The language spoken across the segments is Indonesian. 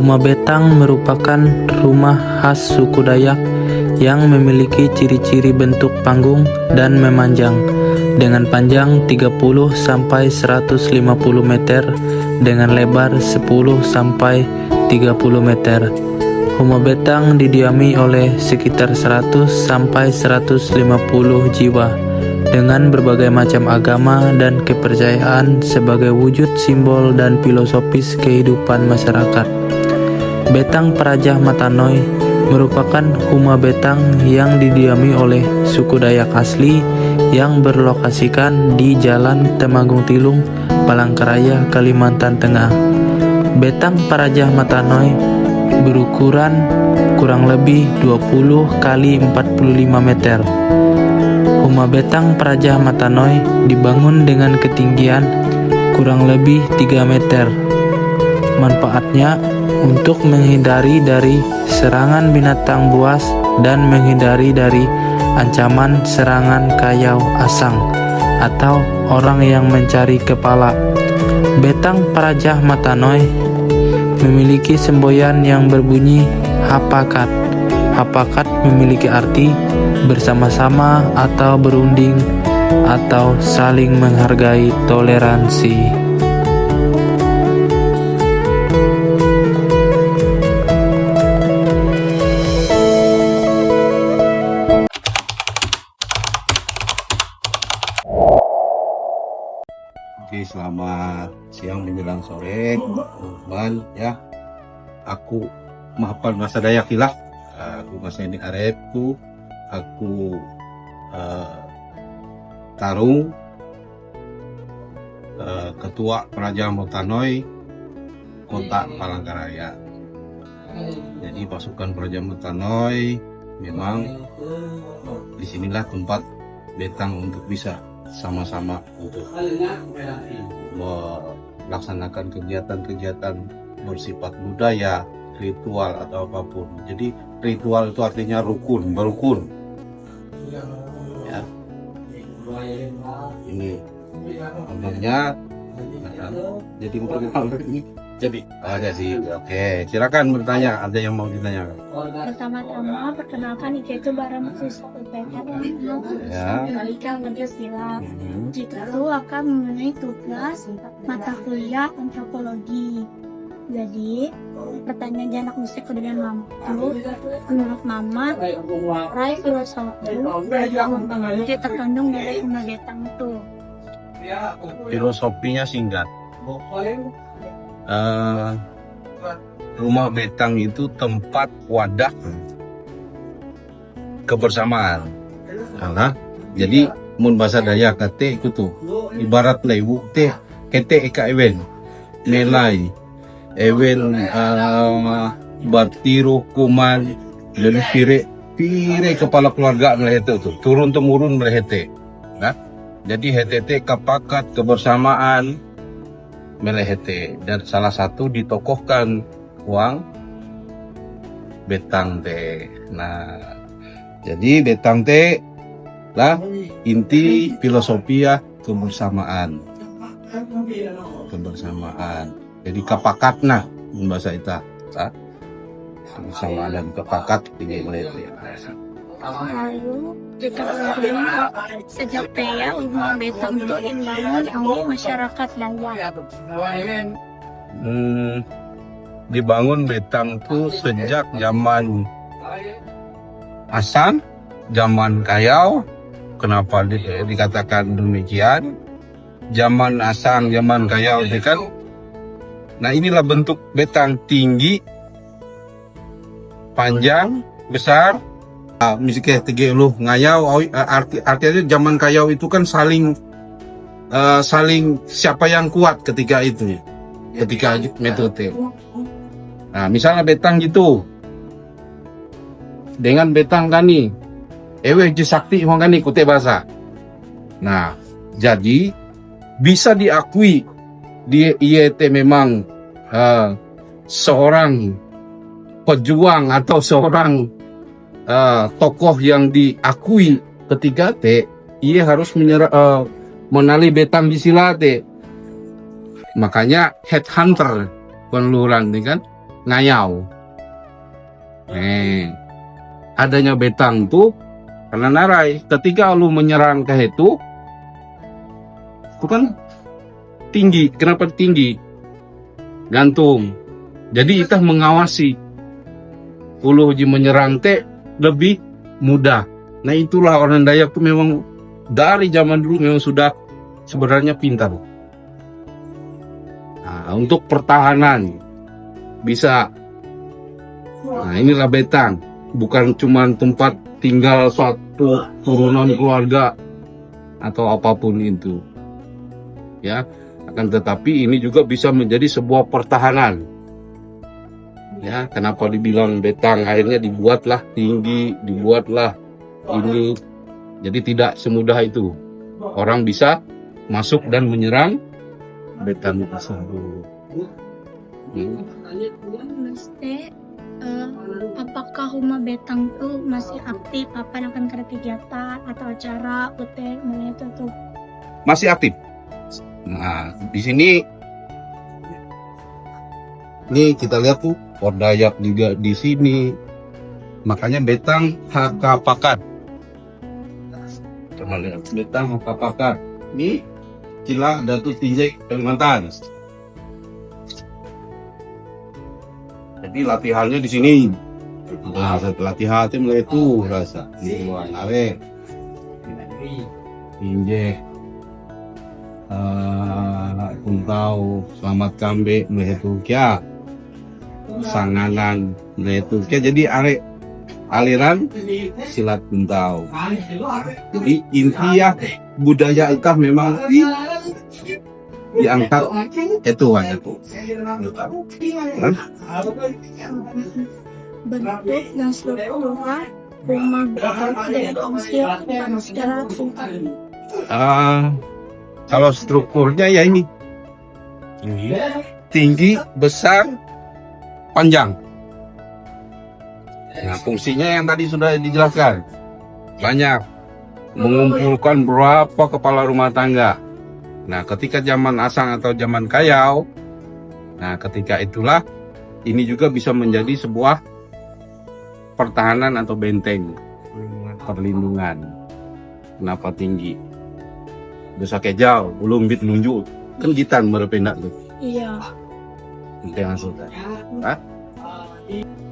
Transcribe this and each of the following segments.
Rumah Betang merupakan rumah khas suku Dayak yang memiliki ciri-ciri bentuk panggung dan memanjang dengan panjang 30 sampai 150 meter dengan lebar 10 sampai 30 meter. Rumah Betang didiami oleh sekitar 100 sampai 150 jiwa dengan berbagai macam agama dan kepercayaan sebagai wujud simbol dan filosofis kehidupan masyarakat. Betang Parajah Matanoy merupakan rumah betang yang didiami oleh suku Dayak asli yang berlokasikan di Jalan Temanggung Tilung, Palangkaraya, Kalimantan Tengah. Betang Parajah Matanoy berukuran kurang lebih 20 kali 45 meter. Rumah Betang Parajah Matanoy dibangun dengan ketinggian kurang lebih 3 meter. Manfaatnya untuk menghindari dari serangan binatang buas dan menghindari dari ancaman serangan kayau asang atau orang yang mencari kepala. Betang Parajah Matanoy memiliki semboyan yang berbunyi hapakat. Hapakat memiliki arti bersama-sama atau berunding atau saling menghargai, toleransi. Oke, selamat siang menjelang sore, teman ya. Aku mahapal bahasa Dayak hilah. Aku bahasa ini arepku. Aku Tarung, Ketua Parajah Matanoy, Kota Palangkaraya. Jadi pasukan Parajah Matanoy memang disinilah tempat betang untuk bisa sama-sama untuk melaksanakan kegiatan-kegiatan bersifat budaya, ritual atau apapun. Jadi ritual itu artinya rukun, berukun. Ya. Ini namanya. Jadi ini. Jadi ada sih. Oke, silakan bertanya. Ada yang mau ditanyakan? Pertama-tama perkenalkan itu barang siswa UPN Ya. Kembalikan Pancasila. Jika itu akan memenuhi tugas mata kuliah antropologi. Jadi pertanyaan anak musik dengan mampu menurut Mama Rai filosofi yang terkandung dari Rumah Betang itu. Filosofinya singkat. Rumah betang itu tempat wadah kebersamaan. Karena jadi mun bahasa Dayak kate itu tuh ibarat lewu teh kete eka ewen melai ewen batiro kuman dan pire kepala keluarga melehete tuh turun temurun melehete. Nah, jadi hetete kapakat kebersamaan melehete dan salah satu ditokohkan uang betang teh. Nah, jadi betang teh lah inti filosofi ya kebersamaan. Kebersamaan. Jadi kapakatna bahasa ita. Kebersamaan dan kapakat tinggi melehete. Lalu jika sejak Pea Rumah Betang itu dibangun oleh masyarakat Dayak. Dibangun betang itu sejak zaman Asang, zaman Kayau. Kenapa dikatakan demikian? Zaman Asang, zaman Kayau itu kan. Nah, inilah bentuk betang tinggi, panjang, besar. Misalnya tiga lu ngayau artinya zaman Kayau itu kan saling siapa yang kuat ketika itu, ketika metode. Nah, misalnya betang gitu dengan betang kani ewe sakti kani kute bahasa. Nah, jadi bisa diakui dia IET memang seorang pejuang atau seorang tokoh yang diakui ketika ia harus menali betang di silate. Makanya headhunter penluran ini kan ngayau. Adanya betang tuh karena narai. Ketika lu menyerang ke itu kan tinggi. Kenapa tinggi? Gantung. Jadi itah mengawasi. Ulu uji menyerang teh lebih mudah. Nah itulah orang Dayak tuh memang dari zaman dulu memang sudah sebenarnya pintar. Nah, untuk pertahanan bisa. Nah inilah betang. Bukan cuma tempat tinggal suatu turunan keluarga atau apapun itu. Ya, akan tetapi ini juga bisa menjadi sebuah pertahanan. Ya, kenapa dibilang betang? Akhirnya dibuatlah tinggi, dibuatlah ini. Jadi tidak semudah itu. Orang bisa masuk dan menyerang betang tersebut. Mas Teh, apakah Huma Betang tuh masih aktif? Apa yang akan ada kegiatan atau acara UTE itu tuh? Masih aktif. Nah, di sini nih kita lihat tuh Dayak juga di sini. Makanya betang hakapakat. Coba lihat betang hakapakat. Ini Cila Datu Tinjek Kalimantan. Jadi latihannya di sini. Nah, setelah latihan itu mulai itu rasa. Ini luar are. Tinjek. Kuntau selamat kambe meletu kia sanganan meletu kia. Jadi aliran silat kuntau. Jadi intinya budaya itu memang diangkat itu aja tuh. Bentuk dan struktur Huma Betang dari fungsi dan secara fungsi. Kalau strukturnya ya ini tinggi, besar, panjang. Nah, fungsinya yang tadi sudah dijelaskan. Banyak. Mengumpulkan berapa kepala rumah tangga. Nah, ketika zaman Asang atau zaman Kayau, nah ketika itulah ini juga bisa menjadi sebuah pertahanan atau benteng, perlindungan. Kenapa tinggi? Dosa kejauh, belum bit nunjuk. Kan gitan berpendak tuh. Iya. Dengan sudah.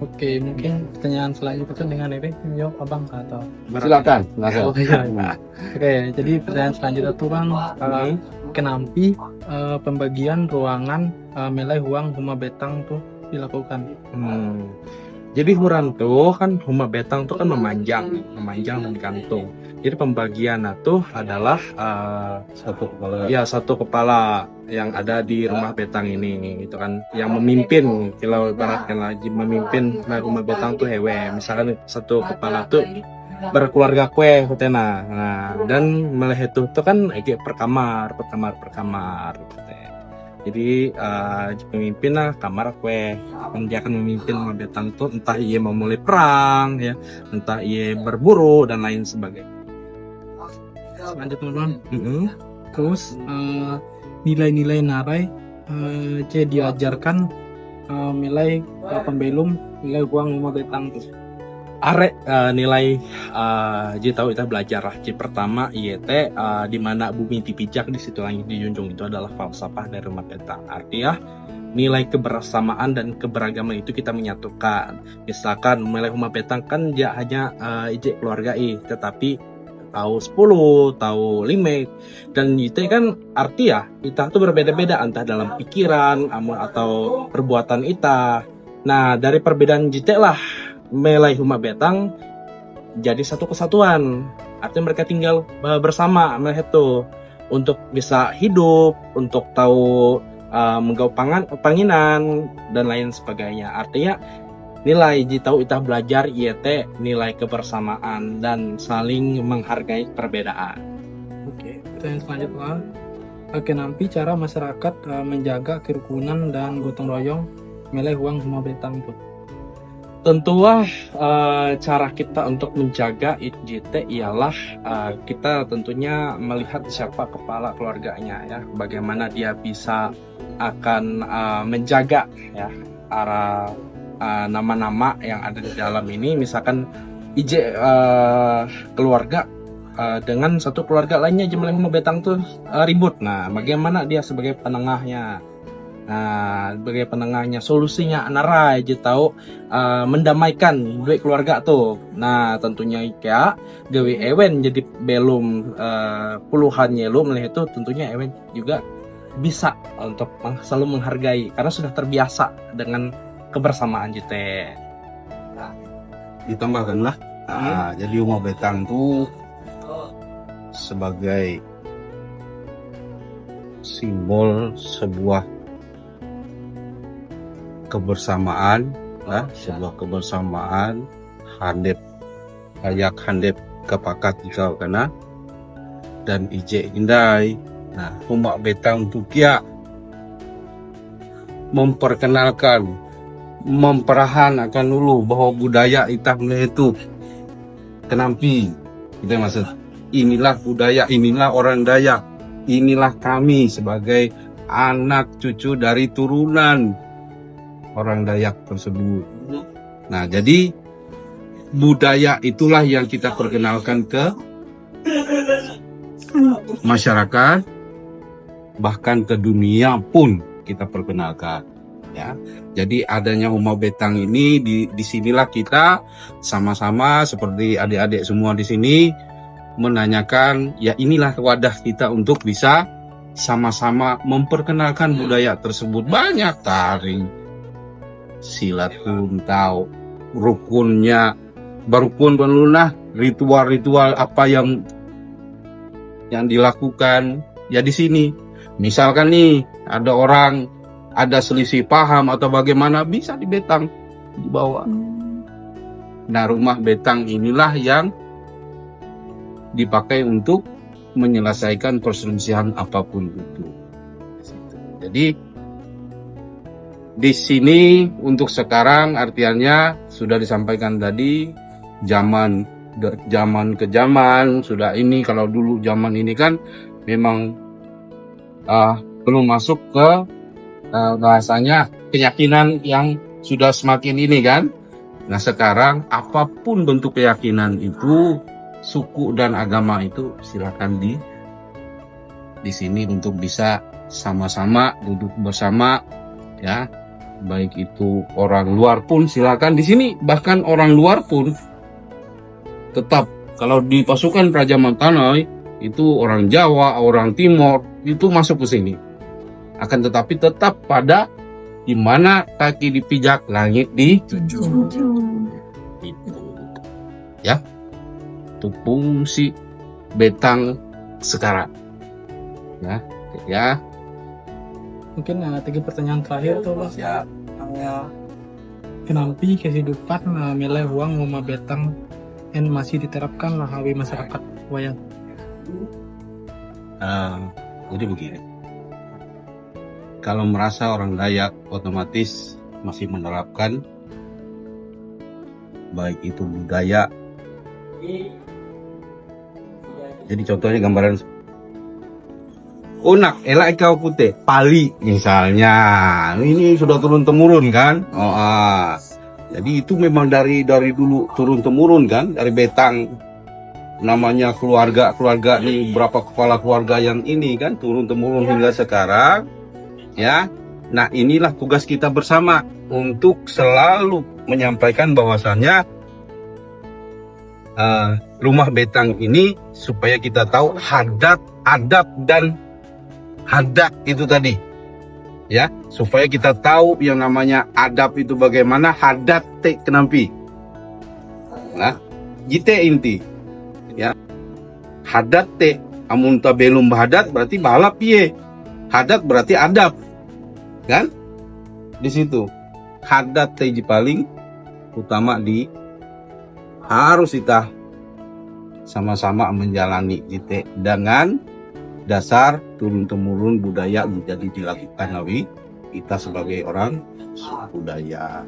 Oke, mungkin pertanyaan selanjutnya dengan ini jawab abang atau Silakan. Oh, iya. Oke, jadi pertanyaan selanjutnya tuh bang, kenampi pembagian ruangan Melai Huang Huma Betang tuh dilakukan? Jadi huran tuh kan Huma Betang tuh kan memanjang dan gantung. Jadi pembagian tuh adalah satu kepala yang ada di rumah Betang ini, itu kan yang memimpin. Kalau ibaratkan lagi memimpin rumah Betang tuh hewe. Misalkan satu kepala tuh berkeluarga kue hutena. Nah, dan meleh itu tuh kan per kamar. Jadi pemimpin lah kamar kue. Kan dia akan memimpin rumah Betang tuh, entah ia mau mulai perang ya, entah ia berburu dan lain sebagainya. Selanjutnya bang, terus nilai-nilai narai diajarkan nilai pembelum nilai Huang Huma Betang tuh. Nilai jadi tahu kita belajar lah. Jadi pertama IET di mana bumi dipijak di situ langit dijunjung, itu adalah falsafah dari rumah Betang. Artinya nilai kebersamaan dan keberagaman itu kita menyatukan. Misalkan nilai Huma Betang kan dia hanya keluarga tetapi tahu 10, tahu 5, dan itu kan arti ya kita tuh berbeda-beda entah dalam pikiran atau perbuatan kita. Nah dari perbedaan JT lah Melai Huma Betang jadi satu kesatuan. Artinya mereka tinggal bersama itu untuk bisa hidup, untuk tahu menggau panginan dan lain sebagainya. Artinya nilai tahu kita belajar IET nilai kebersamaan dan saling menghargai perbedaan. Oke, pertanyaan selanjutnya. Kenapa cara masyarakat menjaga kerukunan dan gotong royong Melai Huang Huma Betang tuh? Tentulah cara kita untuk menjaga IJT ialah kita tentunya melihat siapa kepala keluarganya ya, bagaimana dia bisa akan menjaga ya arah nama-nama yang ada di dalam ini, misalkan keluarga dengan satu keluarga lainnya Jemleng Huma Betang tuh ribut. Nah, bagaimana dia sebagai penengahnya? Nah, sebagai penengahnya solusinya Nara aja tahu mendamaikan dua keluarga tuh. Nah, tentunya Ika gawe Ewen jadi belum puluhan yelo melihat itu, tentunya Ewen juga bisa untuk selalu menghargai karena sudah terbiasa dengan kebersamaan JT. Ditambahkanlah. Jadi Huma Betang tuh sebagai simbol sebuah kebersamaan, sebuah kebersamaan handep kayak handep kepakat kau kena dan ije indai. Nah, Huma Betang tuh kia memperkenalkan, memperahan dulu bahwa budaya itah itu kenampi. Kita maksud inilah budaya, inilah orang Dayak, inilah kami sebagai anak cucu dari turunan orang Dayak tersebut. Nah, jadi budaya itulah yang kita perkenalkan ke masyarakat, bahkan ke dunia pun kita perkenalkan. Ya, jadi adanya Huma Betang ini di sinilah kita sama-sama seperti adik-adik semua di sini menanyakan, ya inilah wadah kita untuk bisa sama-sama memperkenalkan budaya tersebut. Banyak tari, silat pun tahu, rukunnya, berukun penlunah, ritual-ritual apa yang dilakukan ya di sini. Misalkan nih ada orang ada selisih paham atau bagaimana, bisa di Betang dibawa. Nah, rumah Betang inilah yang dipakai untuk menyelesaikan perselisihan apapun itu. Jadi di sini untuk sekarang artiannya sudah disampaikan tadi, zaman ke zaman sudah ini. Kalau dulu zaman ini kan memang belum masuk ke bahasanya keyakinan yang sudah semakin ini kan. Nah, sekarang apapun bentuk keyakinan itu, suku dan agama itu silakan di sini untuk bisa sama-sama duduk bersama ya. Baik itu orang luar pun silakan di sini, bahkan orang luar pun tetap kalau di pasukan Praja Mantanoi itu orang Jawa, orang Timur itu masuk ke sini. Akan tetapi tetap pada di mana kaki dipijak langit dijunjung. Itu. Ya. Itu fungsi Betang sekarang. Ya. Mungkin 3 pertanyaan terakhir tuh Bang. Ya. Kenapa kehidupan nilai uang Huma Betang yang masih diterapkan lahawi masyarakat wayang? Jadi begini. Kalau merasa orang Dayak otomatis masih menerapkan baik itu budaya. Jadi contohnya gambaran unak elak kau putih pali misalnya, ini sudah turun temurun kan. Jadi itu memang dari dulu turun temurun kan, dari Betang namanya keluarga nih, berapa kepala keluarga yang ini kan turun temurun hingga sekarang ya. Nah, inilah tugas kita bersama untuk selalu menyampaikan bahwasannya rumah Betang ini supaya kita tahu adab dan hadat itu tadi ya, supaya kita tahu yang namanya adab itu bagaimana, hadat te kenampi. Nah, jite inti ya, hadat te amun ta belum bahadat berarti balap piye, hadat berarti adab kan. Di situ hadat te paling utama harus kita sama-sama menjalani jite dengan dasar turun-temurun budaya menjadi dilakukan nawi kita sebagai orang suku Dayak.